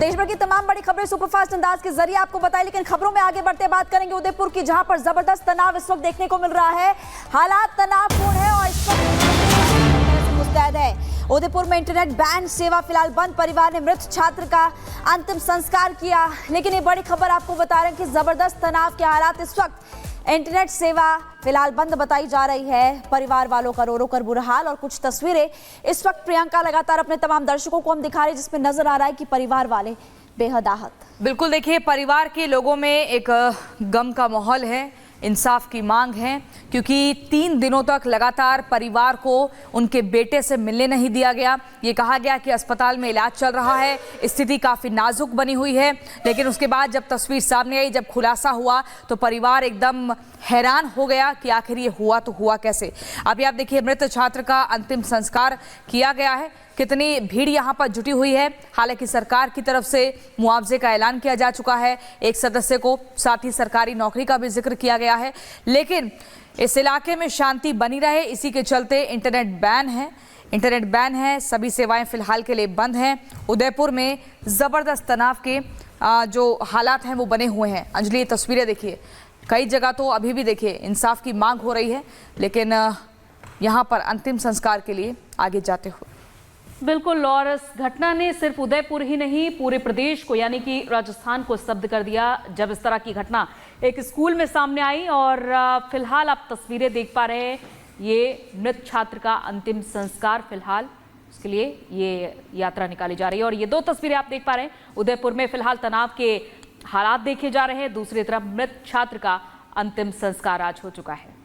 देश भर की तमाम बड़ी खबरें सुपरफास्ट अंदाज के जरिए आपको बताएं, लेकिन खबरों में आगे बढ़ते बात करेंगे उदयपुर की, जहां पर जबरदस्त तनाव इस वक्त देखने को मिल रहा है। हालात तनावपूर्ण है और इस वक्त मुस्तैद है। उदयपुर में इंटरनेट बैन सेवा फिलहाल बंद। परिवार ने मृत छात्र का अंतिम संस्कार किया, लेकिन ये बड़ी खबर आपको बता रहे हैं कि जबरदस्त तनाव के हालात इस वक्त। इंटरनेट सेवा फिलहाल बंद बताई जा रही है। परिवार वालों का रो रो कर बुरा हाल और कुछ तस्वीरें इस वक्त प्रियंका लगातार अपने तमाम दर्शकों को हम दिखा रहे हैं, जिसमें नजर आ रहा है कि परिवार वाले बेहद आहत। बिल्कुल, देखिए परिवार के लोगों में एक गम का माहौल है, इंसाफ की मांग है, क्योंकि 3 दिनों तक लगातार परिवार को उनके बेटे से मिलने नहीं दिया गया। ये कहा गया कि अस्पताल में इलाज चल रहा है, स्थिति काफ़ी नाजुक बनी हुई है, लेकिन उसके बाद जब तस्वीर सामने आई, जब खुलासा हुआ, तो परिवार एकदम हैरान हो गया कि आखिर ये हुआ तो हुआ कैसे। अभी आप देखिए मृत छात्र का अंतिम संस्कार किया गया है, कितनी भीड़ यहाँ पर जुटी हुई है। हालांकि सरकार की तरफ से मुआवजे का ऐलान किया जा चुका है एक सदस्य को, साथ ही सरकारी नौकरी का भी जिक्र किया गया है, लेकिन इस इलाके में शांति बनी रहे इसी के चलते इंटरनेट बैन है, सभी सेवाएं फिलहाल के लिए बंद हैं। उदयपुर में जबरदस्त तनाव के जो हालात हैं वो बने हुए हैं। अंजलि, तस्वीरें देखिए, कई जगह तो अभी भी देखिए इंसाफ की मांग हो रही है, लेकिन यहाँ पर अंतिम संस्कार के लिए आगे जाते हुए। बिल्कुल, और इस घटना ने सिर्फ उदयपुर ही नहीं पूरे प्रदेश को यानी कि राजस्थान को स्तब्ध कर दिया, जब इस तरह की घटना एक स्कूल में सामने आई। और फिलहाल आप तस्वीरें देख पा रहे हैं, ये मृत छात्र का अंतिम संस्कार, फिलहाल उसके लिए ये यात्रा निकाली जा रही है। और ये 2 तस्वीरें आप देख पा रहे हैं, उदयपुर में फिलहाल तनाव के हालात देखे जा रहे हैं, दूसरी तरफ मृत छात्र का अंतिम संस्कार आज हो चुका है।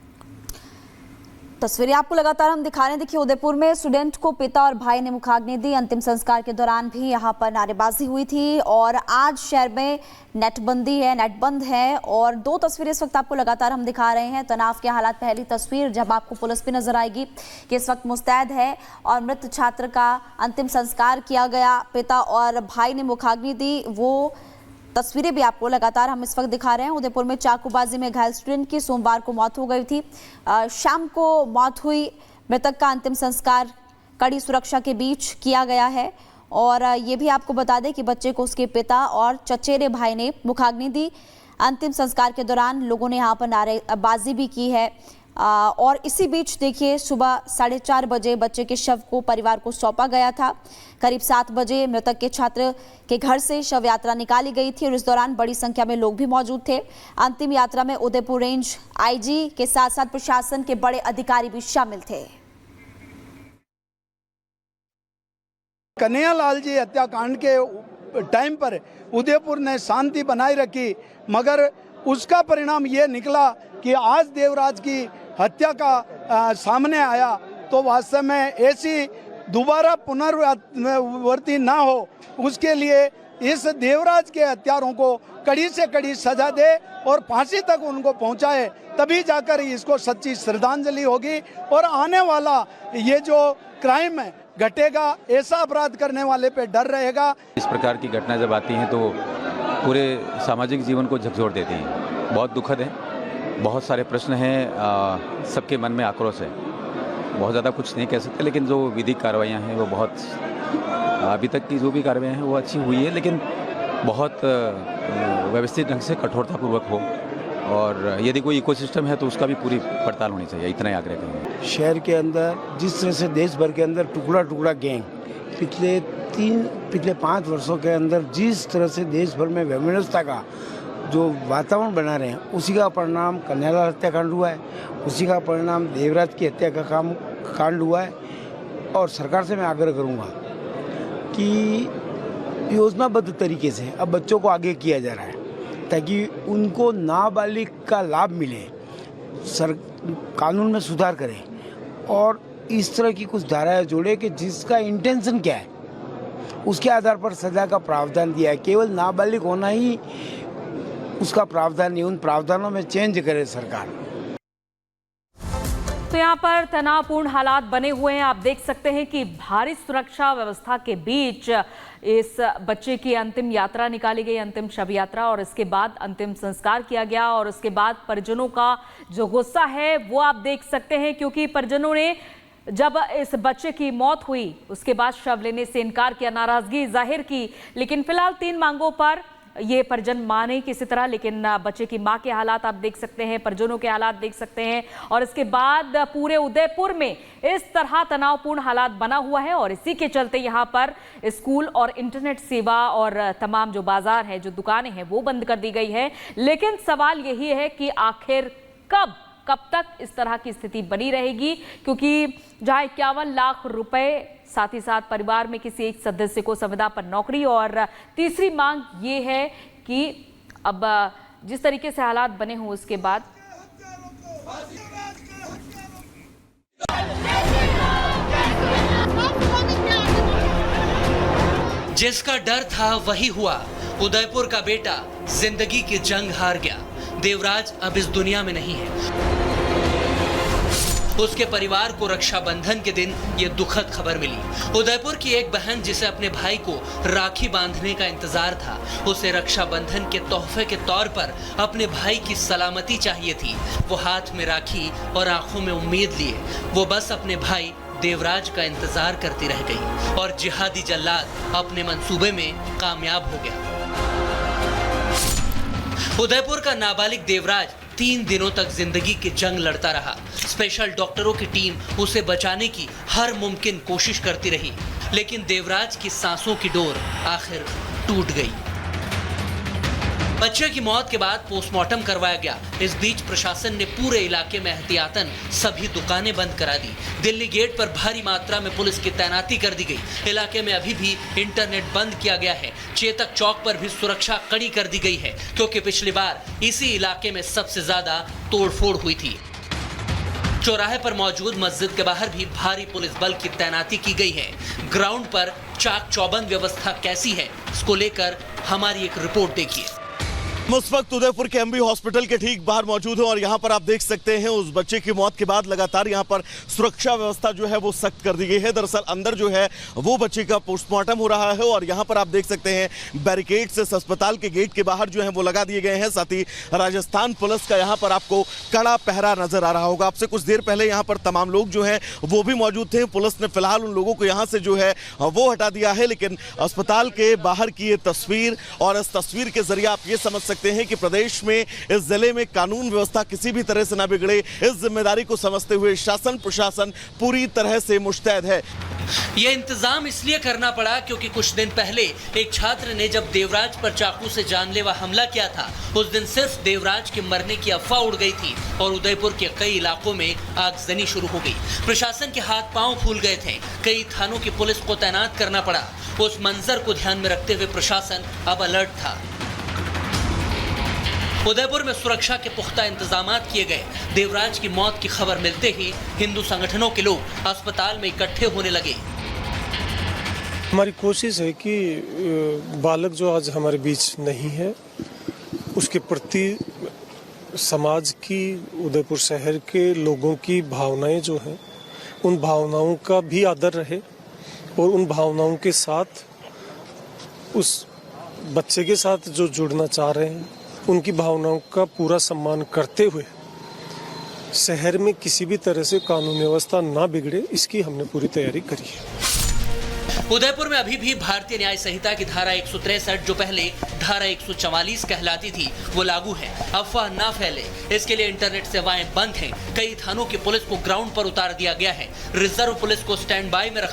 तस्वीरें आपको लगातार हम दिखा रहे हैं। देखिए उदयपुर में स्टूडेंट को पिता और भाई ने मुखाग्नि दी। अंतिम संस्कार के दौरान भी यहां पर नारेबाजी हुई थी और आज शहर में नेट बंद है। और 2 तस्वीरें इस वक्त आपको लगातार हम दिखा रहे हैं, तनाव के हालात। पहली तस्वीर जब आपको पुलिस भी नजर आएगी कि इस वक्त मुस्तैद है और मृत छात्र का अंतिम संस्कार किया गया, पिता और भाई ने मुखाग्नि दी, वो तस्वीरें भी आपको लगातार हम इस वक्त दिखा रहे हैं। उदयपुर में चाकूबाजी में घायल स्टूडेंट की सोमवार को मौत हो गई थी, शाम को मौत हुई। मृतक का अंतिम संस्कार कड़ी सुरक्षा के बीच किया गया है। और ये भी आपको बता दें कि बच्चे को उसके पिता और चचेरे भाई ने मुखाग्नि दी। अंतिम संस्कार के दौरान लोगों ने यहाँ पर नारेबाजी भी की है। और इसी बीच देखिए सुबह 4:30 बजे बच्चे के शव को परिवार को सौंपा गया था। करीब 7 बजे मृतक के छात्र के घर से शव यात्रा निकाली गई थी और इस दौरान बड़ी संख्या में लोग भी मौजूद थे। अंतिम यात्रा में उदयपुर रेंज आईजी के साथ साथ प्रशासन के बड़े अधिकारी भी शामिल थे। कन्हैयालाल जी हत्याकांड के टाइम पर उदयपुर ने शांति बनाए रखी, मगर उसका परिणाम ये निकला कि आज देवराज की हत्या का सामने आया। तो वास्तव में ऐसी दोबारा पुनरावृत्ति ना हो, उसके लिए इस देवराज के हत्यारों को कड़ी से कड़ी सजा दे और फांसी तक उनको पहुंचाए, तभी जाकर इसको सच्ची श्रद्धांजलि होगी और आने वाला ये जो क्राइम है घटेगा, ऐसा अपराध करने वाले पे डर रहेगा। इस प्रकार की घटना जब आती हैं तो पूरे सामाजिक जीवन को झकझोर देती हैं। बहुत दुखद है, बहुत सारे प्रश्न हैं, सबके मन में आक्रोश है। बहुत ज़्यादा कुछ नहीं कह सकते, लेकिन जो विधिक कार्रवाइयाँ हैं वो बहुत, अभी तक की जो भी कार्रवाइयाँ हैं वो अच्छी हुई है, लेकिन बहुत व्यवस्थित ढंग से कठोरतापूर्वक हो। और यदि कोई इकोसिस्टम है तो उसका भी पूरी पड़ताल होनी चाहिए, इतना ही आग्रह करेंगे। शहर के अंदर जिस तरह से देश भर के अंदर टुकड़ा टुकड़ा गैंग पिछले 5 वर्षों के अंदर जिस तरह से देश भर में व्यवस्था का जो वातावरण बना रहे हैं, उसी का परिणाम कन्हैयालाल हत्याकांड हुआ है, उसी का परिणाम देवराज की हत्या का कांड हुआ है। और सरकार से मैं आग्रह करूंगा कि योजनाबद्ध तरीके से अब बच्चों को आगे किया जा रहा है ताकि उनको नाबालिग का लाभ मिले। कानून में सुधार करें और इस तरह की कुछ धाराएं जोड़े कि जिसका इंटेंशन क्या है उसके आधार पर सजा का प्रावधान दिया है। केवल नाबालिग होना ही उसका प्रावधान नहीं, उन प्रावधानों में चेंज करे सरकार। तो यहाँ पर तनावपूर्ण हालात बने हुए हैं। आप देख सकते हैं कि भारी सुरक्षा व्यवस्था के बीच इस बच्चे की अंतिम यात्रा निकाली गई, अंतिम शव यात्रा, और इसके बाद अंतिम संस्कार किया गया। और उसके बाद परिजनों का जो गुस्सा है वो आप देख सकते हैं, क्योंकि परिजनों ने जब इस बच्चे की मौत हुई उसके बाद शव लेने से इनकार किया, नाराजगी जाहिर की, लेकिन फिलहाल 3 मांगों पर ये परिजन माने किसी तरह, लेकिन बच्चे की मां के हालात आप देख सकते हैं, परिजनों के हालात देख सकते हैं, और इसके बाद पूरे उदयपुर में इस तरह तनावपूर्ण हालात बना हुआ है। और इसी के चलते यहाँ पर स्कूल और इंटरनेट सेवा और तमाम जो बाजार है, जो दुकानें हैं, वो बंद कर दी गई है। लेकिन सवाल यही है कि आखिर कब तक इस तरह की स्थिति बनी रहेगी, क्योंकि जहां 51 लाख रुपए, साथ ही साथ परिवार में किसी एक सदस्य को संविदा पर नौकरी, और तीसरी मांग ये है कि अब जिस तरीके से हालात बने हों उसके बाद जिसका डर था वही हुआ। उदयपुर का बेटा जिंदगी की जंग हार गया। देवराज अब इस दुनिया में नहीं है। उसके परिवार को रक्षाबंधन के दिन ये दुखद खबर मिली। उदयपुर की एक बहन जिसे अपने भाई को राखी बांधने का इंतजार था, उसे रक्षाबंधन के तोहफे के तौर पर अपने भाई की सलामती चाहिए थी। वो हाथ में राखी और आंखों में उम्मीद लिए वो बस अपने भाई देवराज का इंतजार करती रह गई, और जिहादी जल्लाद अपने मंसूबे में कामयाब हो गया। उदयपुर का नाबालिग देवराज 3 दिनों तक जिंदगी की जंग लड़ता रहा। स्पेशल डॉक्टरों की टीम उसे बचाने की हर मुमकिन कोशिश करती रही, लेकिन देवराज की सांसों की डोर आखिर टूट गई। बच्चे की मौत के बाद पोस्टमार्टम करवाया गया। इस बीच प्रशासन ने पूरे इलाके में एहतियातन सभी दुकानें बंद करा दी। दिल्ली गेट पर भारी मात्रा में पुलिस की तैनाती कर दी गई। इलाके में अभी भी इंटरनेट बंद किया गया है। चेतक चौक पर भी सुरक्षा कड़ी कर दी गई है, क्योंकि पिछली बार इसी इलाके में सबसे ज्यादा तोड़फोड़ हुई थी। चौराहे पर मौजूद मस्जिद के बाहर भी भारी पुलिस बल की तैनाती की गई है। ग्राउंड पर चाक चौबंद व्यवस्था कैसी है, इसको लेकर हमारी एक रिपोर्ट देखिए। उस वक्त उदयपुर के एमबी हॉस्पिटल के ठीक बाहर मौजूद है, और यहाँ पर आप देख सकते हैं उस बच्चे की मौत के बाद लगातार यहाँ पर सुरक्षा व्यवस्था जो है वो सख्त कर दी गई है। दरअसल अंदर जो है वो बच्चे का पोस्टमार्टम हो रहा है, और यहाँ पर आप देख सकते हैं बैरिकेड्स इस अस्पताल के गेट के बाहर जो है वो लगा दिए गए हैं। साथ ही राजस्थान पुलिस का यहाँ पर आपको कड़ा पहरा नजर आ रहा होगा। आपसे कुछ देर पहले यहाँ पर तमाम लोग जो हैं वो भी मौजूद थे। पुलिस ने फिलहाल उन लोगों को यहाँ से जो है वो हटा दिया है, लेकिन अस्पताल के बाहर की ये तस्वीर, और इस तस्वीर के जरिए आप ये समझ सकते हैं कि प्रदेश में, इस जिले में कानून व्यवस्था किसी भी तरह से ना बिगड़े, इस जिम्मेदारी को समझते हुए शासन प्रशासन पूरी तरह से मुस्तैद है। यह इंतजाम इसलिए करना पड़ा क्योंकि कुछ दिन पहले एक छात्र ने जब देवराज पर चाकू से जानलेवा हमला किया था, उस दिन सिर्फ देवराज के मरने की अफवाह उड़ गई थी, और उदयपुर के कई इलाकों में आगजनी शुरू हो गई। प्रशासन के हाथ पांव फूल गए थे। कई थानों की पुलिस को तैनात करना पड़ा। उस मंजर को ध्यान में रखते हुए प्रशासन अब अलर्ट था। उदयपुर में सुरक्षा के पुख्ता इंतजामात किए गए। देवराज की मौत की खबर मिलते ही हिंदू संगठनों के लोग अस्पताल में इकट्ठे होने लगे। हमारी कोशिश है कि बालक जो आज हमारे बीच नहीं है, उसके प्रति समाज की, उदयपुर शहर के लोगों की भावनाएं जो हैं, उन भावनाओं का भी आदर रहे, और उन भावनाओं के साथ उस बच्चे के साथ जो जुड़ना चाह रहे हैं उनकी भावनाओं का पूरा सम्मान करते हुए शहर में किसी भी तरह से कानून व्यवस्था ना बिगड़े, इसकी हमने पूरी तैयारी करी है। उदयपुर में अभी भी भारतीय न्याय संहिता की धारा 163, जो पहले धारा 144 कहलाती थी, वो लागू है। अफवाह ना फैले, इसके लिए इंटरनेट सेवाएं बंद हैं। कई थानों की पुलिस को ग्राउंड पर उतार दिया गया है। रिजर्व पुलिस को स्टैंड बाय में रखा